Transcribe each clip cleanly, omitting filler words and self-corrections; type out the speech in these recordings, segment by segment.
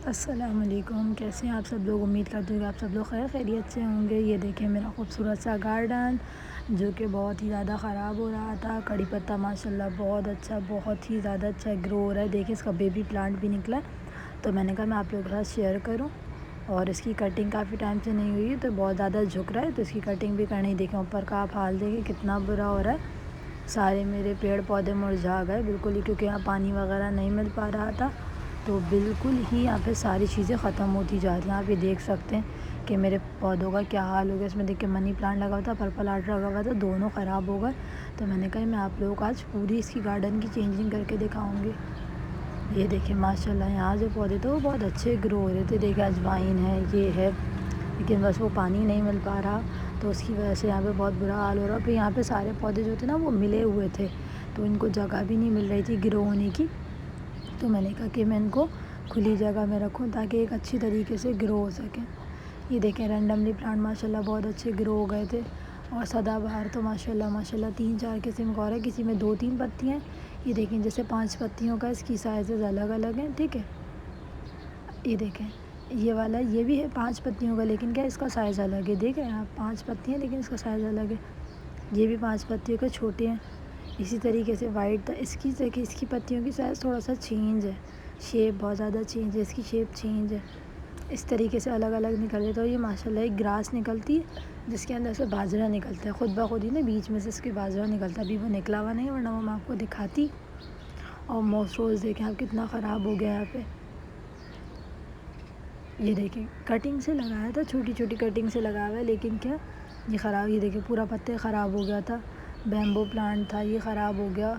السلام علیکم، کیسے ہیں آپ سب لوگ؟ امید کرتی ہوں کہ آپ سب لوگ خیر خیریت سے ہوں گے۔ یہ دیکھیں میرا خوبصورت سا گارڈن جو کہ بہت ہی زیادہ خراب ہو رہا تھا۔ کڑی پتہ ماشاءاللہ بہت ہی زیادہ اچھا گرو ہو رہا ہے۔ دیکھیں اس کا بیبی پلانٹ بھی نکلا ہے، تو میں نے کہا میں آپ لوگوں کے ساتھ شیئر کروں۔ اور اس کی کٹنگ کافی ٹائم سے نہیں ہوئی تو بہت زیادہ جھک رہا ہے، تو اس کی کٹنگ بھی کرنی۔ دیکھیں اوپر کا آپ حال دیکھیں کتنا برا ہو رہا ہے۔ سارے میرے پیڑ پودے مرجھا گئے بالکل ہی، کیونکہ یہاں پانی وغیرہ نہیں مل پا رہا تھا، تو بالکل ہی یہاں پہ ساری چیزیں ختم ہوتی جا رہی ہیں۔ آپ یہ دیکھ سکتے ہیں کہ میرے پودوں کا کیا حال ہو گیا۔ اس میں دیکھ کے منی پلانٹ لگا ہوا تھا، پرپل آرٹ لگا ہوا تھا، دونوں خراب ہو گئے۔ تو میں نے کہا میں آپ لوگوں کو آج پوری اس کی گارڈن کی چینجنگ کر کے دکھاؤں گی۔ یہ دیکھیں ماشاءاللہ یہاں جو پودے تھے وہ بہت اچھے گرو ہو رہے تھے۔ دیکھیں اجوائن ہے، یہ ہے، لیکن بس وہ پانی نہیں مل پا رہا، تو اس کی وجہ سے یہاں پہ بہت برا حال ہو رہا۔ پھر یہاں پہ سارے پودے جو تھے نا وہ ملے ہوئے تھے، تو ان کو جگہ بھی نہیں مل رہی تھی گرو ہونے کی، تو میں نے کہا کہ میں ان کو کھلی جگہ میں رکھوں تاکہ ایک اچھی طریقے سے گرو ہو سکیں۔ یہ دیکھیں رینڈملی پلانٹ ماشاءاللہ بہت اچھے گرو ہو گئے تھے، اور سدا بہار تو ماشاءاللہ 3-4 قسم کا ہو رہا ہے، کسی میں 2-3 پتیاں ہیں۔ یہ دیکھیں جیسے 5 پتیوں کا، اس کی سائزز الگ الگ ہیں، ٹھیک ہے۔ یہ دیکھیں یہ والا یہ بھی ہے 5 پتیوں کا، لیکن کیا اس کا سائز الگ ہے۔ دیکھیں آپ 5 پتیاں لیکن اس کا سائز الگ ہے۔ یہ بھی 5 پتیوں کے چھوٹے ہیں۔ اسی طریقے سے وائٹ تھا، اس کی دیکھیں اس کی پتیوں کی سائز تھوڑا سا چینج ہے، شیپ بہت زیادہ چینج ہے، اس کی شیپ چینج ہے۔ اس طریقے سے الگ الگ نکل رہے، تو یہ ماشاءاللہ ایک گراس نکلتی ہے جس کے اندر سے باجرہ نکلتا ہے، خود بخود ہی نا بیچ میں سے اس کے باجرہ نکلتا ہے۔ ابھی وہ نکلا ہوا نہیں، ورنہ وہ میں آپ کو دکھاتی۔ اور موسروز دیکھیں آپ کتنا خراب ہو گیا یہاں پہ۔ یہ دیکھیں کٹنگ سے لگایا تھا، چھوٹی چھوٹی کٹنگ سے لگایا ہوا ہے، لیکن کیا یہ خراب، یہ دیکھیں پورا پتے خراب ہو گیا تھا۔ بیمبو پلانٹ تھا، یہ خراب ہو گیا۔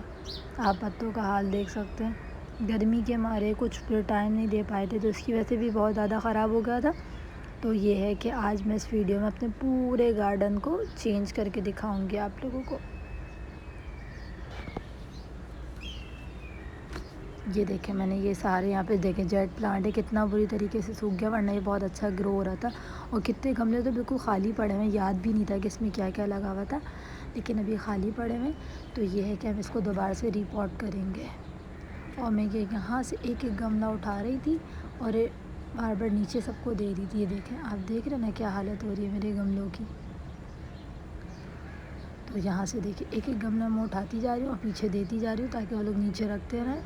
آپ پتوں کا حال دیکھ سکتے ہیں، گرمی کے مارے کچھ پھر ٹائم نہیں دے پائے تھے، تو اس کی وجہ سے بھی بہت زیادہ خراب ہو گیا تھا۔ تو یہ ہے کہ آج میں اس ویڈیو میں اپنے پورے گارڈن کو چینج کر کے دکھاؤں گی آپ لوگوں کو۔ یہ دیکھیں میں نے یہ سارے یہاں پہ دیکھیں جیٹ پلانٹ ہے، کتنا بری طریقے سے سوکھ گیا، ورنہ یہ بہت اچھا گرو ہو رہا تھا۔ اور کتنے گملے تو بالکل خالی پڑے ہوئے ہیں، یاد بھی نہیں تھا کہ اس میں کیا کیا لگا ہوا تھا، لیکن ابھی خالی پڑے ہوئے ہیں۔ تو یہ ہے کہ ہم اس کو دوبارہ سے ریپوٹ کریں گے۔ اور میں یہاں سے ایک ایک گملہ اٹھا رہی تھی اور بار بار نیچے سب کو دے رہی تھی۔ یہ دیکھیں آپ دیکھ رہے ہیں نا کیا حالت ہو رہی ہے میرے گملوں کی۔ تو یہاں سے دیکھیں ایک ایک گملہ میں اٹھاتی جا رہی ہوں اور پیچھے دیتی جا رہی ہوں تاکہ وہ لوگ نیچے رکھتے رہیں،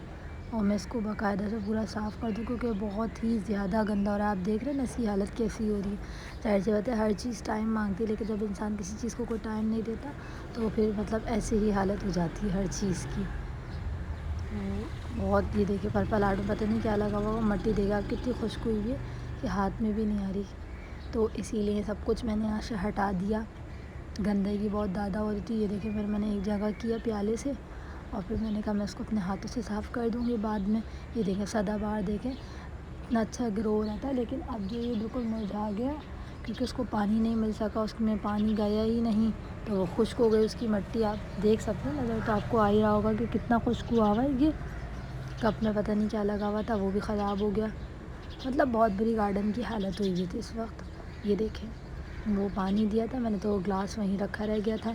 اور میں اس کو باقاعدہ سے پورا صاف کر دوں، کیونکہ بہت ہی زیادہ گندا ہو رہا ہے۔ آپ دیکھ رہے ہیں نا اس کی حالت کیسی ہو رہی ہے۔ ظاہر سی بات ہے ہر چیز ٹائم مانگتی ہے، لیکن جب انسان کسی چیز کو کوئی ٹائم نہیں دیتا تو پھر مطلب ایسے ہی حالت ہو جاتی ہے ہر چیز کی۔ بہت یہ دیکھیں پرپل آرٹ میں پتہ نہیں کیا لگا ہوا، وہ مٹی دیکھا آپ کتنی خشک ہوئی ہے کہ ہاتھ میں بھی نہیں آ رہی۔ تو اسی لیے سب کچھ میں نے یہاں سے ہٹا دیا، گندگی بہت زیادہ ہو رہی تھی۔ یہ دیکھیں پھر میں نے ایک جگہ کیا پیالے سے، اور پھر میں نے کہا میں اس کو اپنے ہاتھوں سے صاف کر دوں گی بعد میں۔ یہ دیکھیں سدا بہار دیکھیں اتنا اچھا گرو ہو رہا تھا، لیکن اب جو یہ بالکل مرجھا گیا، کیونکہ اس کو پانی نہیں مل سکا، اس میں پانی گیا ہی نہیں، تو وہ خشک ہو گئی اس کی مٹی۔ آپ دیکھ سکتے ہیں نظر تو آپ کو آ ہی رہا ہوگا کہ کتنا خشک ہوا ہوا ہے۔ یہ کپ میں پتہ نہیں کیا لگا ہوا تھا، وہ بھی خراب ہو گیا۔ مطلب بہت بری گارڈن کی حالت ہوئی ہوئی تھی اس وقت۔ یہ دیکھیں وہ پانی دیا تھا میں نے تو وہ گلاس وہیں رکھا رہ گیا تھا۔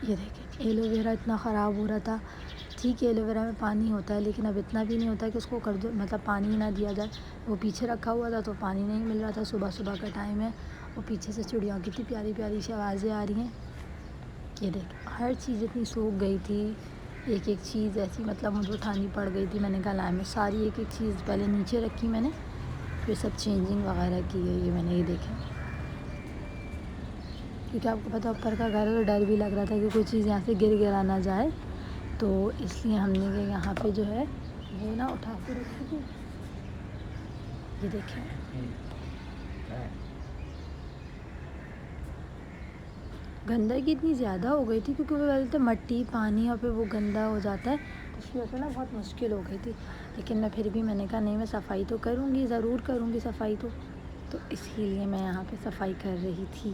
یہ دیکھیں ایلو ویرا اتنا خراب ہو رہا تھا۔ ٹھیک ہے ایلو ویرا میں پانی ہوتا ہے، لیکن اب اتنا بھی نہیں ہوتا کہ اس کو مطلب پانی نہ دیا جائے۔ وہ پیچھے رکھا ہوا تھا تو پانی نہیں مل رہا تھا، صبح صبح کا ٹائم ہے، اور پیچھے سے چڑیاں کتنی پیاری پیاری سی آوازیں آ رہی ہیں۔ یہ دیکھیں ہر چیز اتنی سوکھ گئی تھی، ایک ایک چیز ایسی مطلب مجھے اٹھانی پڑ گئی تھی۔ میں نے کہا لائے میں ساری ایک ایک چیز پہلے نیچے رکھی میں نے، پھر سب چینجنگ وغیرہ کی ہے۔ یہ میں نے یہ دیکھیں، کیونکہ آپ کو پتہ اوپر کا گھر ہے تو ڈر بھی لگ رہا تھا کہ کوئی چیز یہاں سے گر گرا نہ جائے، تو اس لیے ہم نے یہاں پہ جو ہے وہ نہ اٹھا کے رکھی تھی۔ یہ دیکھیں گندگی اتنی زیادہ ہو گئی تھی، کیونکہ وہ بولتے مٹی پانی اور پھر وہ گندا ہو جاتا ہے، اس کی وجہ سے نا بہت مشکل ہو گئی تھی۔ لیکن میں نے کہا نہیں میں صفائی تو کروں گی، ضرور کروں گی صفائی، تو اسی لیے میں یہاں پہ صفائی کر رہی تھی۔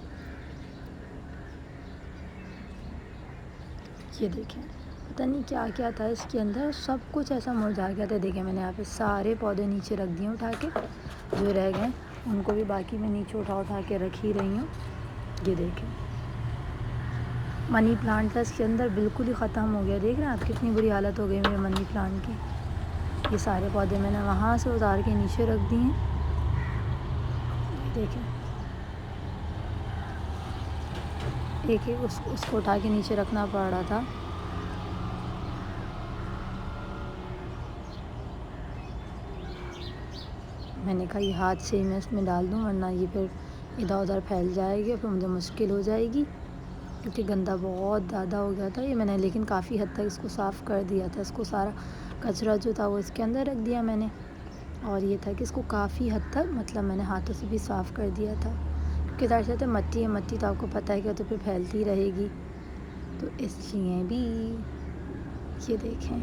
یہ دیکھیں پتہ نہیں کیا کیا تھا اس کے اندر، سب کچھ ایسا مرجھا گیا تھا۔ دیکھیں میں نے یہاں پہ سارے پودے نیچے رکھ دیے اٹھا کے، جو رہ گئے ان کو بھی باقی میں نیچے اٹھا کے رکھ ہی رہی ہوں۔ یہ دیکھیں منی پلانٹ تھا اس کے اندر، بالکل ہی ختم ہو گیا۔ دیکھ رہے ہیں آپ کتنی بری حالت ہو گئی میرے منی پلانٹ کی۔ یہ سارے پودے میں نے وہاں سے اتار کے نیچے رکھ دیے ہیں. دیکھیں ایک ایک اس کو اٹھا کے نیچے رکھنا پڑ رہا تھا. میں نے کہا یہ ہاتھ سے ہی میں اس میں ڈال دوں ورنہ یہ پھر ادھر ادھر پھیل جائے گی، پھر مجھے مشکل ہو جائے گی کیونکہ گندا بہت زیادہ ہو گیا تھا. یہ میں نے لیکن کافی حد تک اس کو صاف کر دیا تھا. اس کو سارا کچرا جو تھا وہ اس کے اندر رکھ دیا میں نے، اور یہ تھا کہ اس کو کافی حد تک مطلب میں نے ہاتھوں سے بھی صاف کر دیا تھا کیونکہ ظاہر سی بات ہے مٹی ہے، مٹی تو آپ کو پتہ ہے کہ وہ تو پھر پھیلتی رہے گی. تو اس لیے بھی یہ دیکھیں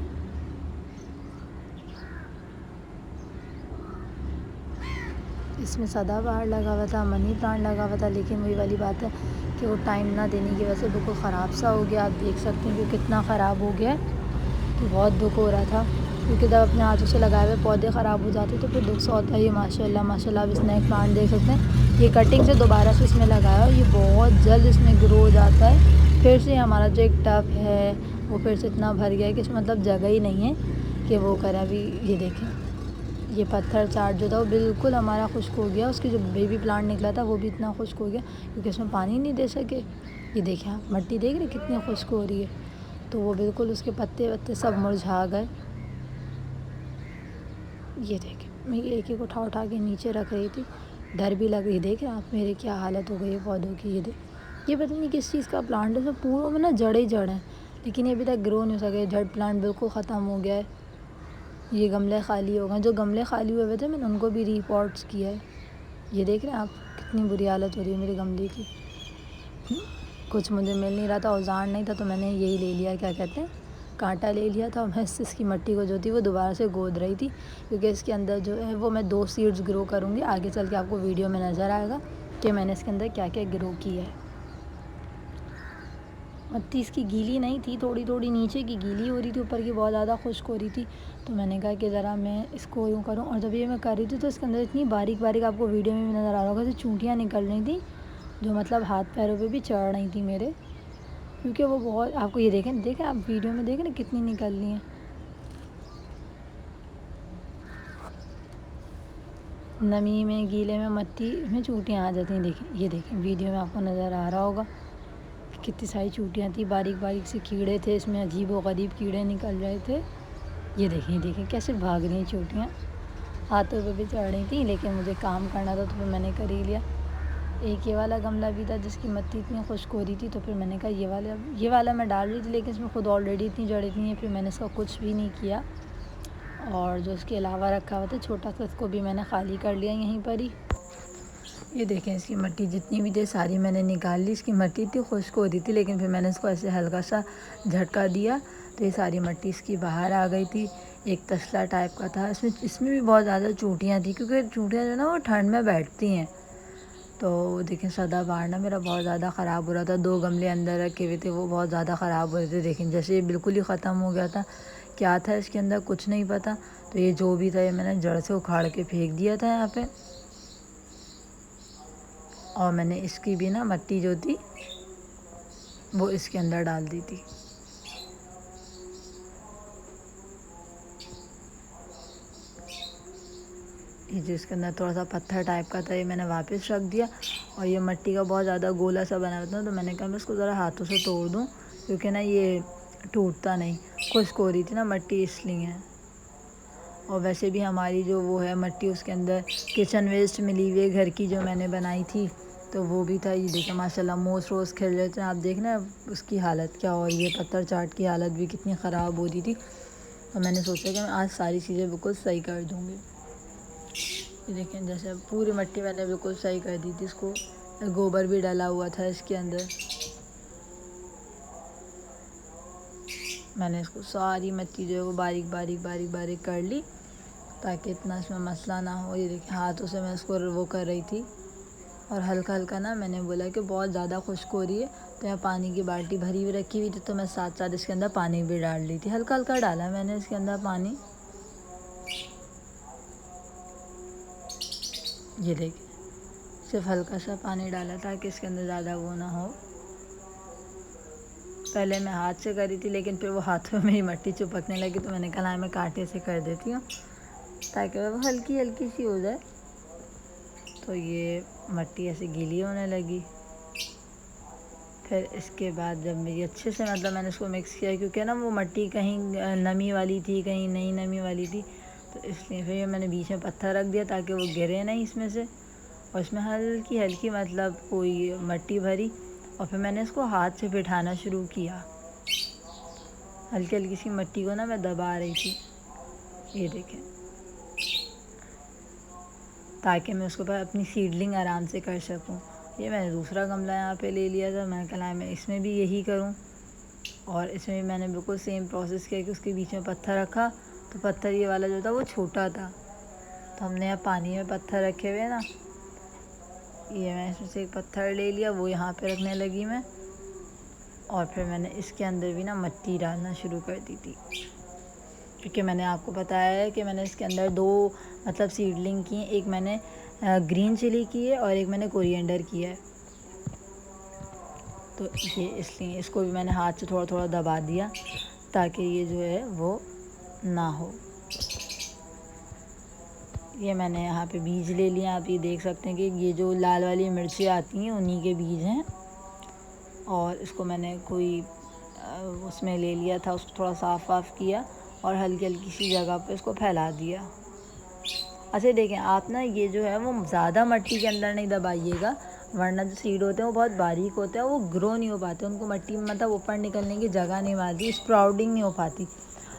اس میں سدا بہار لگا ہوا تھا، منی پلانٹ لگا ہوا تھا، لیکن وہی والی بات ہے کہ وہ ٹائم نہ دینے کی وجہ سے بالکل خراب سا ہو گیا. آپ دیکھ سکتے ہیں کہ کتنا خراب ہو گیا ہے. تو بہت دکھ ہو رہا تھا کیونکہ جب اپنے ہاتھوں سے لگائے ہوئے پودے خراب ہو جاتے تو پھر دکھ سا ہوتا ہے. یہ ماشاء اللہ ماشاء اللہ اب اسنیک پلانٹ دیکھ سکتے ہیں، یہ کٹنگ سے دوبارہ سے اس میں لگایا اور یہ بہت جلد اس میں گرو ہو جاتا ہے. پھر سے ہمارا جو ایک ٹب ہے وہ پھر سے اتنا بھر گیا ہے کہ اس میں مطلب جگہ ہی نہیں ہے کہ وہ کرے. ابھی یہ دیکھیں یہ پتھر چاٹ جو تھا وہ بالکل ہمارا خشک ہو گیا. اس کی جو بیبی پلانٹ نکلا تھا وہ بھی اتنا خشک ہو گیا کیونکہ اس میں پانی نہیں دے سکے. یہ دیکھیں آپ مٹی دیکھ رہے کتنی خشک ہو رہی ہے، تو وہ بالکل اس کے پتے وتے سب مرجھا گئے. یہ دیکھیں میں یہ ایک ایک اٹھا کے نیچے رکھ رہی تھی، ڈر بھی لگ رہی. دیکھ رہے ہیں آپ میرے کیا حالت ہو گئی ہے پودوں کی. یہ پتہ نہیں کس چیز کا پلانٹ ہے، اس میں پوروں میں نا جڑ ہی جڑ ہیں لیکن یہ ابھی تک گرو نہیں ہو سکے. جڑ پلانٹ بالکل ختم ہو گیا ہے. یہ گملے خالی ہو گئے، جو گملے خالی ہوئے تھے میں نے ان کو بھی ری پوٹس کیا ہے. یہ دیکھ رہے ہیں آپ کتنی بری حالت ہو رہی ہے میرے گملے کی. کچھ مجھے مل نہیں رہا تھا، اوزار نہیں تھا، تو میں نے یہی لے لیا کیا کہتے ہیں کانٹا لے لیا تھا. میں اس کی مٹی کو جو تھی وہ دوبارہ سے گود رہی تھی کیونکہ اس کے اندر جو ہے وہ میں 2 سیڈز گرو کروں گی. آگے چل کے آپ کو ویڈیو میں نظر آئے گا کہ میں نے اس کے اندر کیا کیا گرو کیا ہے. مٹی اس کی گیلی نہیں تھی، تھوڑی تھوڑی نیچے کی گیلی ہو رہی تھی، اوپر کی بہت زیادہ خشک ہو رہی تھی. تو میں نے کہا کہ ذرا میں اس کو یوں کروں. اور جب یہ میں کر رہی تھی تو اس کے اندر اتنی باریک باریک آپ کو ویڈیو میں بھی نظر آ رہا ہوگا کہ چونٹیاں نکل رہی تھیں جو مطلب ہاتھ پیروں پہ بھی چڑھ رہی تھیں میرے، کیونکہ وہ بہت آپ کو یہ دیکھیں آپ ویڈیو میں دیکھیں نا کتنی نکل رہی ہیں. نمی میں گیلے میں مٹی میں چونٹیاں آ جاتی ہیں. دیکھیں یہ دیکھیں ویڈیو میں آپ کو نظر آ رہا ہوگا کتنی ساری چونٹیاں تھیں، باریک باریک سے کیڑے تھے اس میں، عجیب و غریب کیڑے نکل رہے تھے. یہ دیکھیں کیسے بھاگ رہی ہیں چونٹیاں. ہاتھوں پہ بھی چڑھ رہی تھیں لیکن مجھے کام کرنا تھا تو پھر میں نے کر ہی لیا. ایک یہ والا گملہ بھی تھا جس کی مٹی اتنی خشک ہو رہی تھی، تو پھر میں نے کہا یہ والا میں ڈال رہی تھی لیکن اس میں خود آلریڈی اتنی جڑیں تھیں، پھر میں نے اس کا کچھ بھی نہیں کیا. اور جو اس کے علاوہ رکھا ہوا تھا چھوٹا سا اس کو بھی میں نے خالی کر لیا یہیں پر ہی. یہ دیکھیں اس کی مٹی جتنی بھی تھی ساری میں نے نکال لی. اس کی مٹی اتنی خشک ہو رہی تھی لیکن پھر میں نے اس کو ایسے ہلکا سا جھٹکا دیا تو یہ ساری مٹی اس کی باہر آ گئی تھی. ایک تسلا ٹائپ کا تھا، اس میں بھی بہت زیادہ چونٹیاں تھیں کیونکہ چونٹیاں جو ہے نا وہ ٹھنڈ میں بیٹھتی ہیں. تو دیکھیں سدا بہار نا میرا بہت زیادہ خراب ہو رہا تھا. 2 گملے اندر رکھے ہوئے تھے وہ بہت زیادہ خراب ہو رہے تھے. دیکھیں جیسے یہ بالکل ہی ختم ہو گیا تھا. کیا تھا اس کے اندر کچھ نہیں پتہ. تو یہ جو بھی تھا یہ میں نے جڑ سے اکھاڑ کے پھینک دیا تھا یہاں پہ. اور میں نے اس کی بھی نا مٹی جو تھی وہ اس کے اندر ڈال دی تھی. یہ جو اس کے اندر تھوڑا سا پتھر ٹائپ کا تھا یہ میں نے واپس رکھ دیا. اور یہ مٹی کا بہت زیادہ گولا سا بنا ہوا تھا تو میں نے کہا میں اس کو ذرا ہاتھوں سے توڑ دوں کیونکہ نا یہ ٹوٹتا نہیں، خشک ہو رہی تھی نا مٹی اس لیے. اور ویسے بھی ہماری جو وہ ہے مٹی اس کے اندر کچن ویسٹ ملی ہوئی ہے گھر کی جو میں نے بنائی تھی تو وہ بھی تھا. یہ دیکھیں ماشاء اللہ موس روز کھل رہے تھے. آپ دیکھنا اس کی حالت کیا ہو رہی ہے. پتھر چاٹ کی حالت بھی کتنی خراب ہو رہی تھی. تو میں نے سوچا کہ میں آج ساری چیزیں بالکل صحیح کر دوں گی. یہ دیکھیں جیسے پوری مٹی میں نے بالکل صحیح کر دی تھی اس کو. گوبر بھی ڈلا ہوا تھا اس کے اندر. میں نے اس کو ساری مٹی جو ہے وہ باریک باریک باریک باریک کر لی تاکہ اتنا اس میں مسئلہ نہ ہو. یہ دیکھیں ہاتھوں سے میں اس کو وہ کر رہی تھی اور ہلکا ہلکا نا میں نے بولا کہ بہت زیادہ خشک ہو رہی ہے تو میں پانی کی بالٹی بھری ہوئی رکھی ہوئی تھی تو میں ساتھ ساتھ اس کے اندر پانی بھی ڈال لی تھی. ہلکا ہلکا ڈالا میں نے اس کے اندر پانی. یہ دیکھیں صرف ہلکا سا پانی ڈالا تھا کہ اس کے اندر زیادہ وہ نہ ہو. پہلے میں ہاتھ سے کری تھی لیکن پھر وہ ہاتھوں میں میری مٹی چپکنے لگی تو میں نے کہا میں کانٹے سے کر دیتی ہوں تاکہ وہ ہلکی ہلکی سی ہو جائے. تو یہ مٹی ایسے گیلی ہونے لگی. پھر اس کے بعد جب میری اچھے سے میں نے اس کو مکس کیا کیونکہ نا وہ مٹی کہیں نمی والی تھی کہیں نہیں نمی والی تھی تو اس لیے پھر میں نے بیچ میں پتھر رکھ دیا تاکہ وہ گرے نہیں اس میں سے. اور اس میں ہلکی ہلکی کوئی مٹی بھری اور پھر میں نے اس کو ہاتھ سے بٹھانا شروع کیا. ہلکی ہلکی سی مٹی کو نا میں دبا رہی تھی یہ دیکھیں تاکہ میں اس کے بعد اپنی سیڈلنگ آرام سے کر سکوں. یہ میں نے دوسرا گملہ یہاں پہ لے لیا تھا. میں نے کہا میں اس میں بھی یہی کروں اور اس میں بھی میں نے بالکل سیم پروسیس کیا کہ اس کے بیچ میں پتھر رکھا تو پتھر یہ والا جو تھا وہ چھوٹا تھا تو ہم نے اب پانی میں پتھر رکھے ہوئے نا یہ میں اس میں سے ایک پتھر لے لیا وہ یہاں پہ رکھنے لگی میں اور پھر میں نے اس کے اندر بھی نا مٹی ڈالنا شروع کر دی تھی کیونکہ میں نے آپ کو بتایا ہے کہ میں نے اس کے اندر دو سیڈلنگ کی ہیں. ایک میں نے گرین چلی کی ہے اور ایک میں نے کورینڈر کی ہے. تو یہ اس لیے اس کو بھی میں نے ہاتھ سے تھوڑا تھوڑا دبا دیا تاکہ یہ جو ہے وہ نہ ہو. یہ میں نے یہاں پہ بیج لے لیا. آپ یہ دیکھ سکتے ہیں کہ یہ جو لال والی مرچیں آتی ہیں انہی کے بیج ہیں اور اس کو میں نے کوئی اس میں لے لیا تھا اس کو تھوڑا صاف کیا اور ہلکی ہلکی سی جگہ پہ اس کو پھیلا دیا. اچھا دیکھیں آپ نا یہ جو ہے وہ زیادہ مٹی کے اندر نہیں دبائیے گا ورنہ جو سیڈ ہوتے ہیں وہ بہت باریک ہوتے ہیں وہ گرو نہیں ہو پاتے ان کو مٹی میں اوپر نکلنے کی جگہ نہیں ملتی اسپراؤڈنگ نہیں ہو پاتی.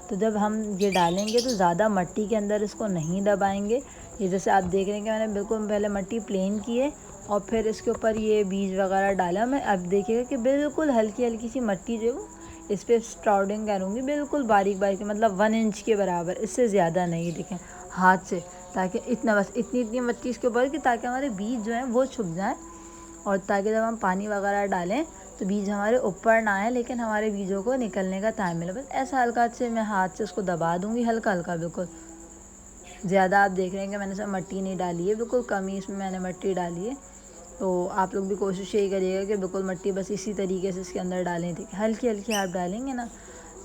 تو جب ہم یہ ڈالیں گے تو زیادہ مٹی کے اندر اس کو نہیں دبائیں گے. یہ جیسے آپ دیکھ رہے ہیں کہ میں نے بالکل پہلے مٹی پلین کی ہے اور پھر اس کے اوپر یہ بیج وغیرہ ڈالا. میں اب دیکھیے گا کہ بالکل ہلکی ہلکی سی مٹی جو ہے وہ اس پہ اسپراؤڈنگ کروں گی بالکل باریک باریک 1 انچ کے برابر اس سے زیادہ نہیں. دیکھیں ہاتھ سے تاکہ اتنی مٹی اس کے اوپر کہ تاکہ ہمارے بیج جو ہیں وہ چھپ جائیں اور تاکہ جب ہم پانی وغیرہ ڈالیں تو بیج ہمارے اوپر نہ آئیں لیکن ہمارے بیجوں کو نکلنے کا ٹائم ملے. بس ایسا ہلکا سے میں ہاتھ سے اس کو دبا دوں گی ہلکا ہلکا بالکل. زیادہ آپ دیکھ رہے ہیں کہ میں نے سب مٹی نہیں ڈالی ہے بالکل کم ہی اس میں نے مٹی ڈالی ہے. تو آپ لوگ بھی کوشش یہی کریے گا کہ بالکل مٹی بس اسی طریقے سے اس کے اندر ڈالیں تھے ہلکی ہلکی آپ ڈالیں گے نا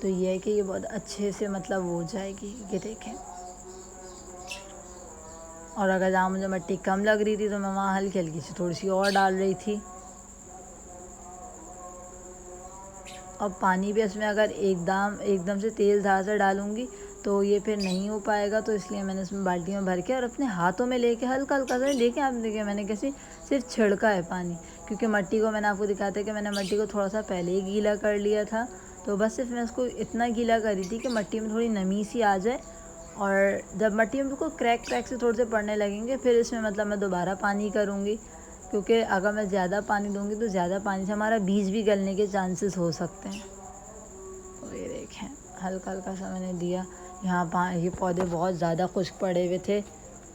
تو یہ ہے کہ یہ بہت اچھے سے ہو جائے گی. یہ دیکھیں اور اگر جہاں مجھے مٹی کم لگ رہی تھی تو میں وہاں ہلکی ہلکی سی تھوڑی سی اور ڈال رہی تھی. اب پانی بھی اس میں اگر ایک دم سے تیز دھار سے ڈالوں گی تو یہ پھر نہیں ہو پائے گا. تو اس لیے میں نے اس میں بالٹی میں بھر کے اور اپنے ہاتھوں میں لے کے ہلکا ہلکا سے دیکھیں آپ دیکھیں میں نے کیسے صرف چھڑکا ہے پانی کیونکہ مٹی کو میں نے آپ کو دکھایا تھا کہ میں نے مٹی کو تھوڑا سا پہلے ہی گیلا کر لیا تھا. تو بس صرف میں اس کو اتنا گیلا کری تھی کہ مٹی میں تھوڑی نمی سی آ جائے اور جب مٹی میں بالکل کریک سے تھوڑے سے پڑنے لگیں گے پھر اس میں میں دوبارہ پانی کروں گی کیونکہ اگر میں زیادہ پانی دوں گی تو زیادہ پانی سے ہمارا بیج بھی گلنے کے چانسز ہو سکتے ہیں. تو یہ دیکھیں ہلکا ہلکا سا میں نے دیا. یہاں یہ پودے بہت زیادہ خشک پڑے ہوئے تھے.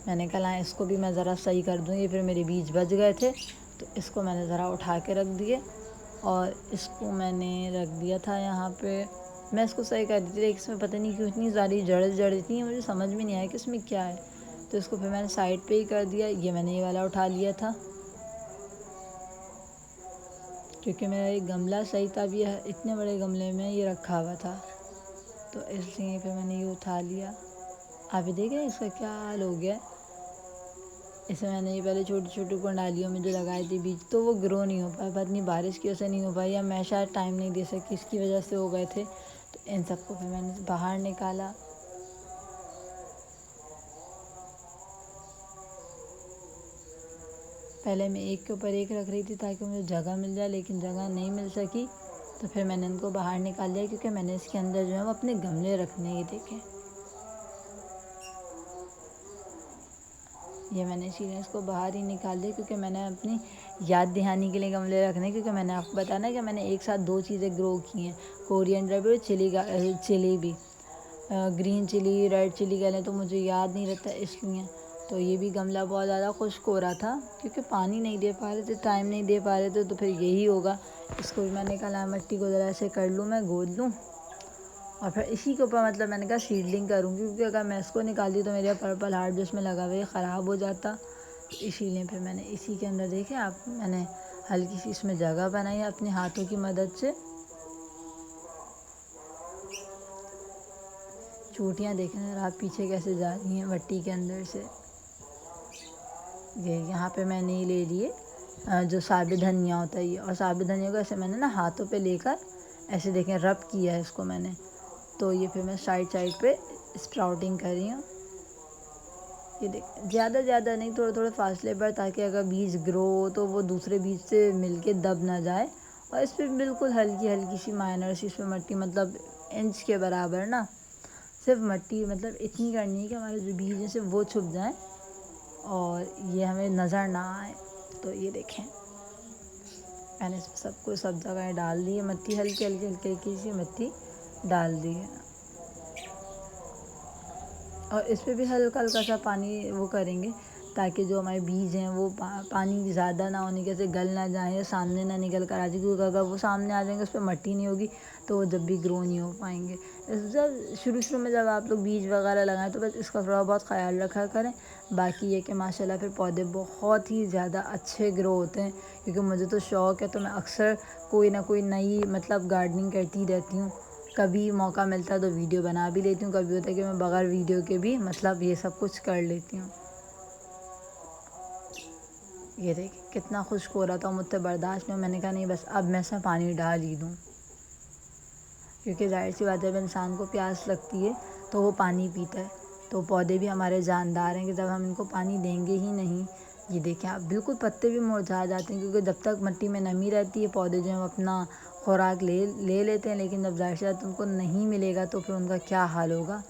میں نے کہا اس کو بھی میں ذرا صحیح کر دوں گی. پھر میرے بیج بچ گئے تھے تو اس کو میں نے ذرا اٹھا کے رکھ دیے اور اس کو میں نے رکھ دیا تھا یہاں پہ. میں اس کو صحیح کر دی تھی لیکن اس میں پتہ نہیں کیوں اتنی ساری جڑ تھیں مجھے سمجھ میں نہیں آیا کہ اس میں کیا ہے. تو اس کو پھر میں نے سائڈ پہ ہی کر دیا. یہ میں نے یہ والا اٹھا لیا تھا کیونکہ میرا ایک گملہ صحیح تھا. اب یہ اتنے بڑے گملے میں یہ رکھا ہوا تھا تو اس لیے پھر میں نے یہ اٹھا لیا. آپ دیکھیں اس کا کیا حال ہو گیا. اس میں نے یہ پہلے چھوٹی چھوٹی کنڈالیوں میں جو لگائے تھے بیج تو وہ گرو نہیں ہو پایا. پتہ نہیں بارش کی وجہ سے نہیں ہو پائی یا میں شاید ٹائم نہیں دے سکی اس کی وجہ سے ہو گئے تھے. تو ان سب کو پھر میں نے باہر نکالا. پہلے میں ایک کے اوپر ایک رکھ رہی تھی تاکہ مجھے جگہ مل جائے لیکن جگہ نہیں مل سکی تو پھر میں نے ان کو باہر نکال لیا کیونکہ میں نے اس کے اندر جو ہے وہ اپنے گملے رکھنے. یہ دیکھیں یہ میں نے اسی لیے اس کو باہر ہی نکال دیا کیونکہ میں نے اپنی یاد دہانی کے لیے گملے رکھنے کیونکہ میں نے آپ کو بتایا نا کہ میں نے ایک ساتھ 2 چیزیں گرو کی ہیں کورینڈر بھی اور چلی بھی. گرین چلی ریڈ چلی کہہ لیں تو مجھے یاد نہیں رہتا اس لیے. تو یہ بھی گملہ بہت زیادہ خشک ہو رہا تھا کیونکہ پانی نہیں دے پا رہے تھے ٹائم نہیں دے پا رہے تھے تو پھر یہی ہوگا. اس کو بھی میں نے کہا مٹی کو ذرا ایسے کر لوں میں گود لوں اور پھر اسی کے اوپر میں نے کہا سیڈلنگ کروں گی کیونکہ اگر میں اس کو نکالتی تو میرا پرپل ہارٹ جو اس میں لگا ہوا ہے خراب ہو جاتا. اسی لیے پھر میں نے اسی کے اندر دیکھیں آپ میں نے ہلکی سی اس میں جگہ بنائی ہے اپنے ہاتھوں کی مدد سے چوٹیاں دیکھیں ذرا آپ پیچھے کیسے جا رہی ہیں مٹی کے اندر سے. یہ یہاں پہ میں نے لے لیے جو ثابت دھنیا ہوتا ہے یہ، اور ثابت دھنیا کو ایسے میں نے نا ہاتھوں پہ لے کر ایسے دیکھیں رب کیا ہے اس کو میں نے. تو یہ پھر میں سائڈ پہ اسپراؤٹنگ کر رہی ہوں. یہ دیکھ زیادہ نہیں، تھوڑے تھوڑے فاصلے پر، تاکہ اگر بیج گرو ہو تو وہ دوسرے بیج سے مل کے دب نہ جائے. اور اس پہ بالکل ہلکی سی مائنر سی اس پہ مٹی، مطلب انچ کے برابر نا، صرف مٹی مطلب اتنی کرنی ہے کہ ہمارے جو بیج ہیں صرف وہ چھپ جائیں اور یہ ہمیں نظر نہ آئے. تو یہ دیکھیں میں نے اس پہ سب جگہ ڈال دی ہے مٹی، ہلکی سی مٹی ڈال دی ہے. اور اس پہ بھی ہلکا سا پانی وہ کریں گے تاکہ جو ہمارے بیج ہیں وہ پانی زیادہ نہ ہونے کی وجہ سے گل نہ جائیں یا سامنے نہ نکل کر آ جائے، کیونکہ اگر وہ سامنے آ جائیں گے اس پہ مٹی نہیں ہوگی تو وہ جب بھی گرو نہیں ہو پائیں گے. جب شروع میں جب آپ لوگ بیج وغیرہ لگائیں تو بس اس کا تھوڑا بہت خیال رکھا کریں. باقی یہ کہ ماشاءاللہ پھر پودے بہت ہی زیادہ اچھے گرو ہوتے ہیں، کیونکہ مجھے تو شوق ہے تو میں اکثر کوئی نہ کوئی نئی مطلب گارڈننگ کرتی رہتی ہوں. کبھی موقع ملتا ہے تو ویڈیو بنا بھی لیتی ہوں، کبھی ہوتا ہے کہ میں بغیر ویڈیو کے بھی مطلب یہ سب کچھ کر لیتی ہوں. یہ دیکھ کتنا خشک ہو رہا تھا، مجھ سے برداشت نہیں، میں نے کہا نہیں بس اب میں اس میں پانی ڈال ہی دوں. کیونکہ ظاہر سی بات ہے جب انسان کو پیاس لگتی ہے تو وہ پانی پیتا ہے. تو پودے بھی ہمارے جاندار ہیں کہ جب ہم ان کو پانی دیں گے ہی نہیں. یہ دیکھیں آپ بالکل پتے بھی مرجھا جاتے ہیں، کیونکہ جب تک مٹی میں نمی رہتی ہے پودے جو ہیں وہ اپنا خوراک لے لیتے ہیں، لیکن جب ظاہر سی بات ان کو نہیں ملے گا تو پھر ان کا کیا حال ہوگا.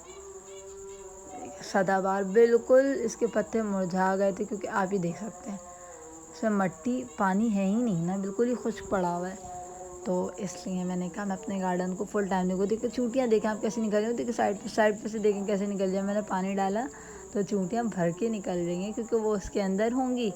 سدا بہار بالکل اس کے پتے مرجھا گئے تھے، کیونکہ آپ ہی دیکھ سکتے ہیں اس میں مٹی پانی ہے ہی نہیں نا، بالکل ہی خشک پڑا ہوا ہے. تو اس لیے میں نے کہا میں اپنے گارڈن کو فل ٹائم دوں. دیکھیں چونٹیاں دیکھیں آپ کیسے نکل رہی ہیں، دیکھیں سائڈ پہ سے دیکھیں کیسے نکل رہی ہیں. میں نے پانی ڈالا تو چونٹیاں بھر کے نکل رہی ہیں، کیونکہ وہ اس کے اندر ہوں گی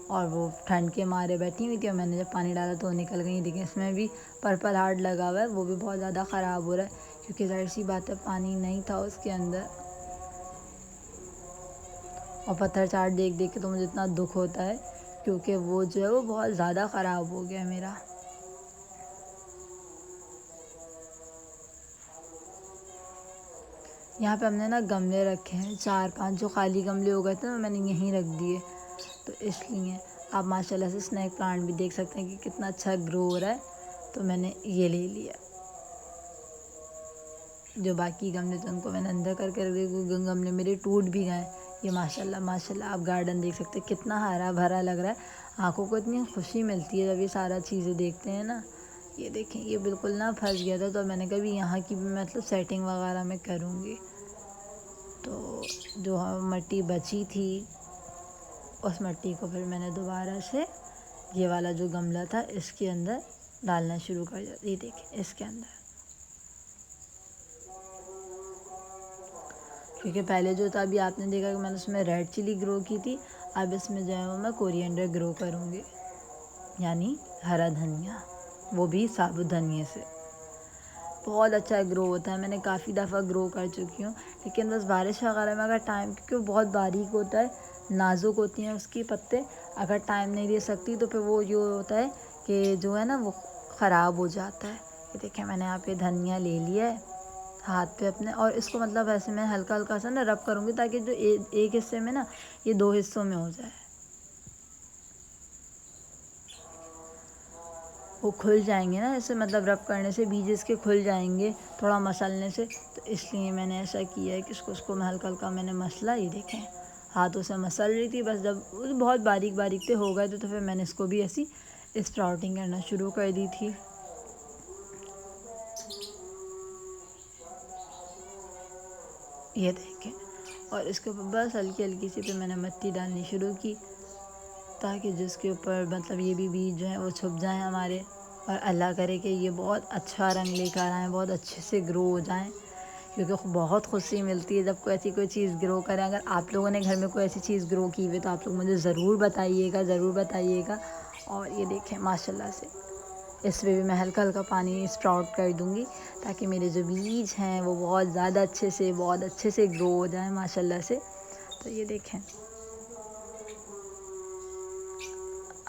اور وہ ٹھنڈ کے مارے بیٹھی ہوئی تھی، اور میں نے جب پانی ڈالا تو وہ نکل گئی. دیکھیں اس میں بھی پرپل ہارٹ لگا ہوا ہے، وہ بھی بہت زیادہ خراب ہو رہا ہے، کیونکہ ظاہر سی بات ہے پانی نہیں تھا اس کے اندر. اور پتھر چاٹ دیکھ کے تو مجھے اتنا دکھ ہوتا ہے، کیونکہ وہ جو ہے وہ بہت زیادہ خراب ہو گیا میرا. یہاں پہ ہم نے نا گملے رکھے ہیں 4-5 جو خالی گملے ہو گئے تھے میں نے یہیں رکھ دیے. تو اس لیے آپ ماشاءاللہ سے اسنیک پلانٹ بھی دیکھ سکتے ہیں کہ کتنا اچھا گرو ہو رہا ہے. تو میں نے یہ لے لیا. جو باقی گملے تھے ان کو میں نے اندر کر کے رکھ دیا، گملے میرے ٹوٹ بھی گئے. یہ ماشاءاللہ آپ گارڈن دیکھ سکتے ہیں کتنا ہرا بھرا لگ رہا ہے. آنکھوں کو اتنی خوشی ملتی ہے جب یہ سارا چیزیں دیکھتے ہیں نا. یہ دیکھیں یہ بالکل نا پھنس گیا تھا، تو میں نے کہا یہاں کی بھی مطلب سیٹنگ وغیرہ میں کروں گی. تو جو مٹی بچی تھی اس مٹی کو پھر میں نے دوبارہ سے یہ والا جو گملہ تھا اس کے اندر ڈالنا شروع کر دیا. یہ دیکھیں اس کے اندر، کیونکہ پہلے جو تھا ابھی آپ نے دیکھا کہ میں نے اس میں ریڈ چلی گرو کی تھی، اب اس میں جو ہے وہ میں کورینڈر گرو کروں گی، یعنی ہرا دھنیا، وہ بھی ثابت دھنیے سے. بہت اچھا گرو ہوتا ہے، میں نے کافی دفعہ گرو کر چکی ہوں. لیکن بس بارش وغیرہ میں اگر ٹائم، کیونکہ وہ بہت باریک ہوتا ہے، نازک ہوتی ہیں اس کی پتے، اگر ٹائم نہیں دے سکتی تو پھر وہ یہ ہوتا ہے کہ جو ہے نا وہ خراب ہو جاتا ہے. یہ دیکھیں میں نے یہاں پہ دھنیا لے لیا ہے ہاتھ پہ اپنے، اور اس کو مطلب ایسے میں ہلکا سا نا رب کروں گی تاکہ جو ایک حصے میں نا یہ 2 حصوں میں ہو جائے. وہ کھل جائیں گے نا ایسے، مطلب رب کرنے سے بیج اس کے کھل جائیں گے تھوڑا مسلنے سے. تو اس لیے میں نے ایسا کیا ہے کہ اس کو میں ہلکا میں نے مسلا. یہ دیکھیں ہاتھوں سے مسل رہی تھی، بس جب بہت باریک تھے ہو گئے تھے تو پھر میں نے اس کو بھی ایسی اسپراؤٹنگ کرنا شروع کر دی تھی. یہ دیکھیں، اور اس کے اوپر بس ہلکی سی پھر میں نے مٹی ڈالنی شروع کی، تاکہ جس کے اوپر مطلب یہ بھی بیج جو ہیں وہ چھپ جائیں ہمارے، اور اللہ کرے کہ یہ بہت اچھا رنگ لے کر آئیں، بہت اچھے سے گرو ہو جائیں. کیونکہ بہت خوشی ملتی ہے جب کوئی چیز گرو کریں. اگر آپ لوگوں نے گھر میں کوئی ایسی چیز گرو کی ہوئی تو آپ لوگ مجھے ضرور بتائیے گا. اور یہ دیکھیں ماشاءاللہ سے اس میں بھی میں ہلکا پانی اسپراؤٹ کر دوں گی، تاکہ میرے جو بیج ہیں وہ بہت زیادہ بہت اچھے سے گرو ہو جائیں ماشاءاللہ سے. تو یہ دیکھیں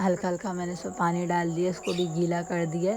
ہلکا میں نے اس میں پانی ڈال دیا، اس کو بھی گیلا کر دیا.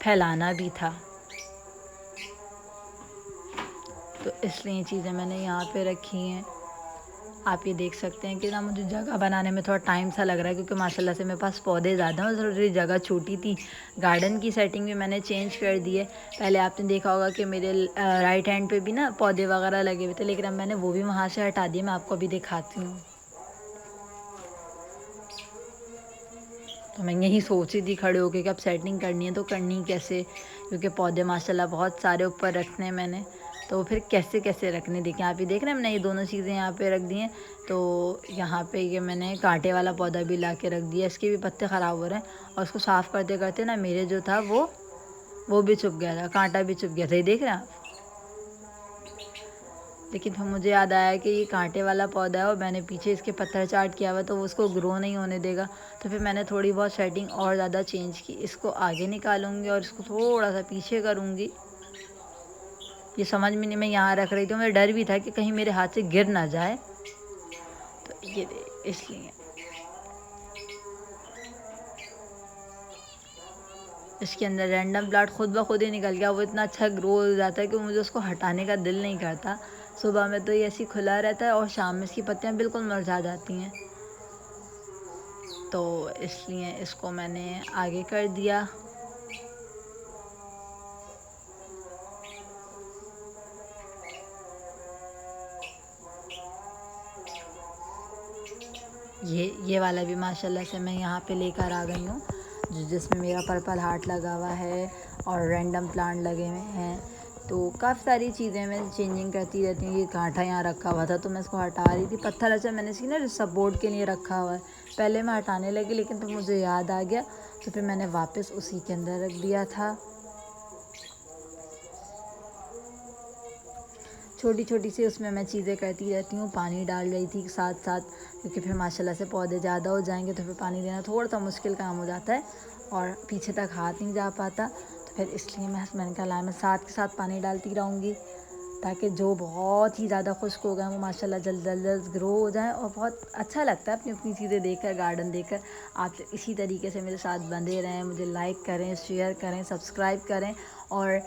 پھیلانا بھی تھا، تو اس لیے یہ چیزیں میں نے یہاں پہ رکھی ہیں. آپ یہ دیکھ سکتے ہیں کہ نا مجھے جگہ بنانے میں تھوڑا ٹائم سا لگ رہا ہے، کیونکہ ماشاء اللہ سے میرے پاس پودے زیادہ ہیں اور تھوڑی جگہ چھوٹی تھی. گارڈن کی سیٹنگ بھی میں نے چینج کر دی ہے. پہلے آپ نے دیکھا ہوگا کہ میرے رائٹ ہینڈ پہ بھی نا پودے وغیرہ لگے ہوئے تھے، لیکن اب میں نے وہ بھی وہاں سے ہٹا دیے. میں آپ کو ابھی دکھاتی ہوں. تو میں یہی سوچ رہی تھی کھڑے ہو کے کہ اب سیٹنگ کرنی ہے تو کرنی کیسے، کیونکہ پودے ماشاء اللہ بہت سارے اوپر رکھنے ہیں میں نے، تو پھر کیسے کیسے رکھنے. دیکھیں آپ یہ دیکھ رہے ہیں، میں نے یہ دونوں چیزیں یہاں پہ رکھ دی ہیں. تو یہاں پہ یہ میں نے کانٹے والا پودا بھی لا کے رکھ دیا، اس کے بھی پتے خراب ہو رہے ہیں، اور اس کو صاف کرتے کرتے نا میرے جو تھا وہ بھی چپ گیا تھا، کانٹا بھی چپ گیا تھا. یہ دیکھ رہے ہیں آپ. لیکن پھر مجھے یاد آیا کہ یہ کانٹے والا پودا ہے اور میں نے پیچھے اس کے پتھر چاٹ کیا ہوا، تو وہ اس کو گرو نہیں ہونے دے گا. تو پھر میں نے تھوڑی بہت سیٹنگ اور زیادہ چینج کی. اس کو آگے نکالوں گی اور اس کو تھوڑا سا پیچھے کروں گی. یہ سمجھ میں نہیں، میں یہاں رکھ رہی تھی، مجھے ڈر بھی تھا کہ کہیں میرے ہاتھ سے گر نہ جائے، تو یہ اس لیے اس کے اندر رینڈم پلاٹ خود بخود ہی نکل گیا. وہ اتنا اچھا گرو ہو جاتا ہے کہ مجھے اس کو ہٹانے کا دل نہیں کرتا. صبح میں تو یہ ایسے ہی کھلا رہتا ہے اور شام میں اس کی پتیاں بالکل مرجھا جاتی ہیں. تو اس لیے اس کو میں نے آگے کر دیا. یہ والا بھی ماشاء اللہ سے میں یہاں پہ لے کر آ گئی ہوں، جس میں میرا پرپل ہارٹ لگا ہوا ہے اور رینڈم پلانٹ لگے ہوئے ہیں. تو کافی ساری چیزیں میں چینجنگ کرتی رہتی ہوں. یہ کانٹا یہاں رکھا ہوا تھا تو میں اس کو ہٹا رہی تھی. پتھر ایسا میں نے اس کی نا سپورٹ کے لیے رکھا ہوا ہے، پہلے میں ہٹانے لگی لیکن پھر مجھے یاد آ گیا تو پھر میں نے واپس اسی کے اندر رکھ دیا تھا. چھوٹی چھوٹی سی اس میں چیزیں کرتی رہتی ہوں. پانی ڈال رہی تھی ساتھ ساتھ، کیونکہ پھر ماشاء اللہ سے پودے زیادہ ہو جائیں گے تو پھر پانی دینا تھوڑا سا مشکل کام ہو جاتا ہے اور پیچھے تک ہاتھ نہیں جا پاتا. تو پھر اس لیے میں نے کہا میں ساتھ کے ساتھ پانی ڈالتی رہوں گی، تاکہ جو بہت ہی زیادہ خشک ہو گئے وہ ماشاء اللہ جلد جلد گرو ہو جائیں. اور بہت اچھا لگتا ہے اپنی اپنی چیزیں دیکھ کر، گارڈن دیکھ کر. آپ اسی طریقے سے میرے ساتھ بندھے رہیں، مجھے لائک کریں، شیئر کریں، سبسکرائب کریں. اور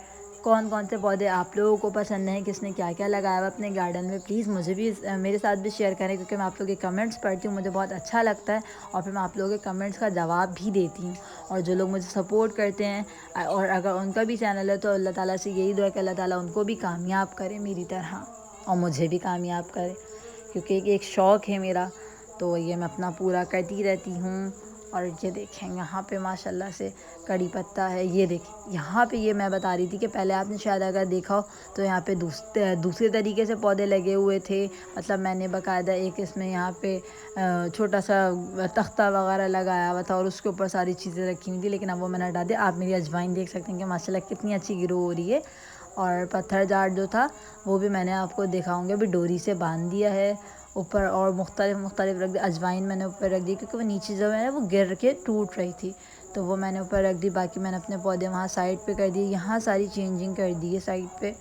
کون کون سے پودے آپ لوگوں کو پسند ہیں، کس نے کیا کیا لگایا ہوا اپنے گارڈن میں، پلیز مجھے بھی میرے ساتھ بھی شیئر کریں، کیونکہ میں آپ لوگوں کے کمنٹس پڑھتی ہوں، مجھے بہت اچھا لگتا ہے اور پھر میں آپ لوگوں کے کمنٹس کا جواب بھی دیتی ہوں. اور جو لوگ مجھے سپورٹ کرتے ہیں اور اگر ان کا بھی چینل ہے تو اللہ تعالیٰ سے یہی دعا ہے کہ اللہ تعالیٰ ان کو بھی کامیاب کرے میری طرح اور مجھے بھی کامیاب کرے، کیونکہ ایک شوق ہے میرا، تو یہ میں اپنا پورا کرتی رہتی ہوں. اور یہ دیکھیں یہاں پہ ماشاء اللہ سے کڑی پتہ ہے. یہ دیکھیں یہاں پہ، یہ میں بتا رہی تھی کہ پہلے آپ نے شاید اگر دیکھا ہو تو یہاں پہ دوسرے طریقے سے پودے لگے ہوئے تھے. مطلب میں نے باقاعدہ ایک اس میں یہاں پہ چھوٹا سا تختہ وغیرہ لگایا ہوا تھا اور اس کے اوپر ساری چیزیں رکھی ہوئی تھی، لیکن اب وہ میں نے ہٹا دیا. آپ میری اجوائن دیکھ سکتے ہیں کہ ماشاء اللہ کتنی اچھی گرو ہو رہی ہے. اور پتھر جاٹ جو تھا وہ بھی میں نے آپ کو دکھاؤں گی، ابھی ڈوری سے باندھ دیا ہے اوپر، اور مختلف رکھ دی. اجوائن میں نے اوپر رکھ دی کیونکہ وہ نیچے جو ہے وہ گر کے ٹوٹ رہی تھی، تو وہ میں نے اوپر رکھ دی. باقی میں نے اپنے پودے وہاں سائڈ پہ کر دیے. یہاں ساری چینجنگ کر دی ہے سائڈ پہ،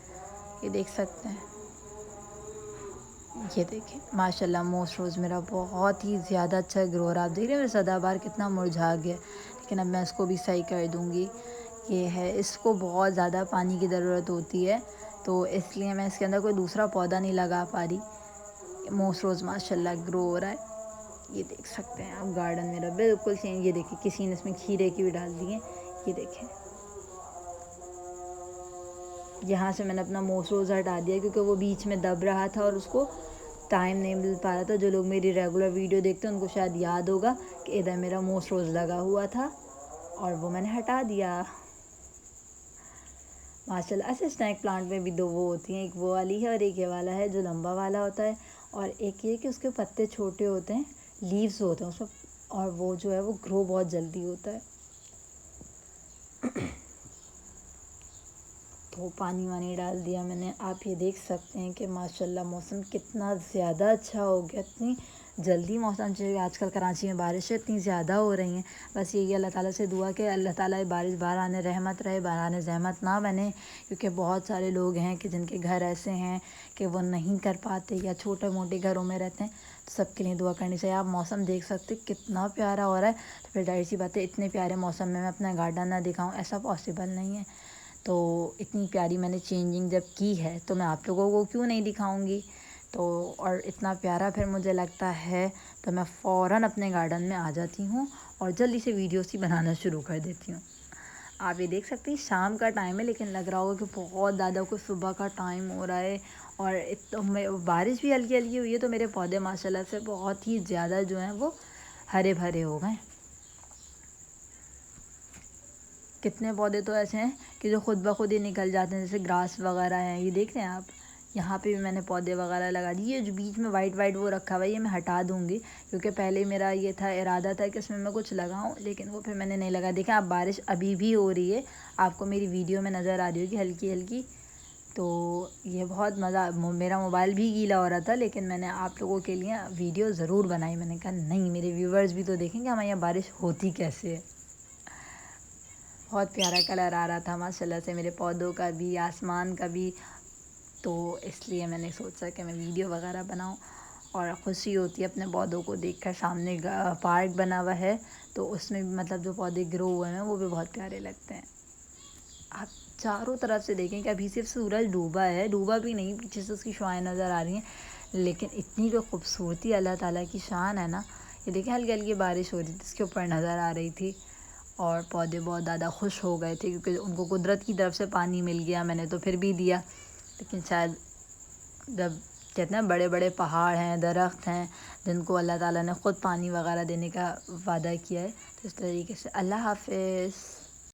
یہ دیکھ سکتے ہیں. یہ دیکھیں ماشاء اللہ موس روز میرا بہت ہی زیادہ اچھا گرو ہو رہا. آپ دیکھ رہے ہیں میرا سدا بہار کتنا مرجھا گیا، لیکن اب میں اس کو بھی صحیح کر دوں گی. یہ ہے، اس کو بہت زیادہ پانی کی ضرورت ہوتی ہے، تو اس لیے میں اس کے اندر کوئی دوسرا پودا نہیں لگا پا رہی. موس روز ماشاء اللہ گرو ہو رہا ہے. یہ دیکھ سکتے ہیں آپ، گارڈن میرا بالکل چینج. یہ دیکھیں کسی نے اس میں کھیرے کی بھی ڈال دی ہیں. یہ دیکھیں یہاں سے میں نے اپنا موس روز ہٹا دیا کیونکہ وہ بیچ میں دب رہا تھا اور اس کو ٹائم نہیں مل پا رہا تھا. جو لوگ میری ریگولر ویڈیو دیکھتے ہیں ان کو شاید یاد ہوگا کہ ادھر میرا موس روز لگا ہوا تھا اور وہ میں نے ہٹا دیا. ماشاء اللہ ایسے اسنیک پلانٹ میں بھی دو وہ ہوتی ہیں، ایک وہ والی ہے اور ایک یہ والا ہے جو لمبا والا ہوتا ہے، اور ایک یہ کہ اس کے پتے چھوٹے ہوتے ہیں، لیوز ہوتے ہیں اس میں، اور وہ جو ہے وہ گرو بہت جلدی ہوتا ہے. تو پانی وانی ڈال دیا میں نے. آپ یہ دیکھ سکتے ہیں کہ ماشاء اللہ موسم کتنا زیادہ اچھا ہو گیا، اتنی جلدی موسم چینج، آج کل کراچی میں بارشیں اتنی زیادہ ہو رہی ہیں. بس یہی اللہ تعالیٰ سے دعا کہ اللہ تعالیٰ بارش بہرحال رحمت رہے، بہرحال زحمت نہ بنے، کیونکہ بہت سارے لوگ ہیں کہ جن کے گھر ایسے ہیں کہ وہ نہیں کر پاتے یا چھوٹے موٹے گھروں میں رہتے ہیں. تو سب کے لیے دعا کرنی چاہیے. آپ موسم دیکھ سکتے کتنا پیارا ہو رہا ہے. تو پھر ظاہر سی بات ہے اتنے پیارے موسم میں اپنا گارڈن نہ دکھاؤں، ایسا پاسبل نہیں ہے. تو اتنی پیاری میں نے چینجنگ جب کی ہے تو میں آپ لوگوں کو کیوں نہیں دکھاؤں گی. تو اور اتنا پیارا پھر مجھے لگتا ہے تو میں فوراً اپنے گارڈن میں آ جاتی ہوں اور جلدی سے ویڈیوز ہی بنانا شروع کر دیتی ہوں. آپ یہ دیکھ سکتی ہیں شام کا ٹائم ہے، لیکن لگ رہا ہوگا کہ بہت زیادہ کچھ صبح کا ٹائم ہو رہا ہے. اور بارش بھی ہلکی ہلکی ہوئی ہے، تو میرے پودے ماشاءاللہ سے بہت ہی زیادہ جو ہیں وہ ہرے بھرے ہو گئے. کتنے پودے تو ایسے ہیں کہ جو خود بخود ہی نکل جاتے ہیں، جیسے گراس وغیرہ ہیں. یہ دیکھ رہے ہیں آپ، یہاں پہ بھی میں نے پودے وغیرہ لگا دیے. یہ جو بیچ میں وائٹ وائٹ وہ رکھا ہوا ہے یہ میں ہٹا دوں گی، کیونکہ پہلے میرا یہ تھا ارادہ تھا کہ اس میں کچھ لگاؤں، لیکن وہ پھر میں نے نہیں لگا. دیکھیں آپ بارش ابھی بھی ہو رہی ہے، آپ کو میری ویڈیو میں نظر آ رہی ہوگی ہلکی ہلکی. تو یہ بہت مزہ، میرا موبائل بھی گیلا ہو رہا تھا، لیکن میں نے آپ لوگوں کے لیے ویڈیو ضرور بنائی. میں نے کہا نہیں، میرے ویورز بھی تو دیکھیں گے ہمارے یہاں بارش ہوتی کیسے ہے. بہت پیارا کلر آ رہا تھا ماشاءاللہ سے میرے پودوں کا بھی، آسمان کا بھی. تو اس لیے میں نے سوچا کہ میں ویڈیو وغیرہ بناؤں. اور خوشی ہوتی ہے اپنے پودوں کو دیکھ کر. سامنے پارک بنا ہوا ہے تو اس میں بھی مطلب جو پودے گرو ہوئے ہیں وہ بھی بہت پیارے لگتے ہیں. آپ چاروں طرف سے دیکھیں کہ ابھی صرف سورج ڈوبا ہے، ڈوبا بھی نہیں، پیچھے سے اس کی شعاعیں نظر آ رہی ہیں، لیکن اتنی جو خوبصورتی اللہ تعالیٰ کی شان ہے نا. یہ دیکھیں ہلکی ہلکی بارش ہو رہی تھی، اس کے اوپر نظر آ رہی تھی. اور پودے بہت زیادہ خوش ہو گئے تھے کیونکہ ان کو قدرت کی طرف سے پانی مل گیا. میں نے تو پھر بھی دیا، لیکن شاید جب کہتے ہیں بڑے بڑے پہاڑ ہیں، درخت ہیں جن کو اللہ تعالیٰ نے خود پانی وغیرہ دینے کا وعدہ کیا ہے. تو اس طریقے سے اللہ حافظ.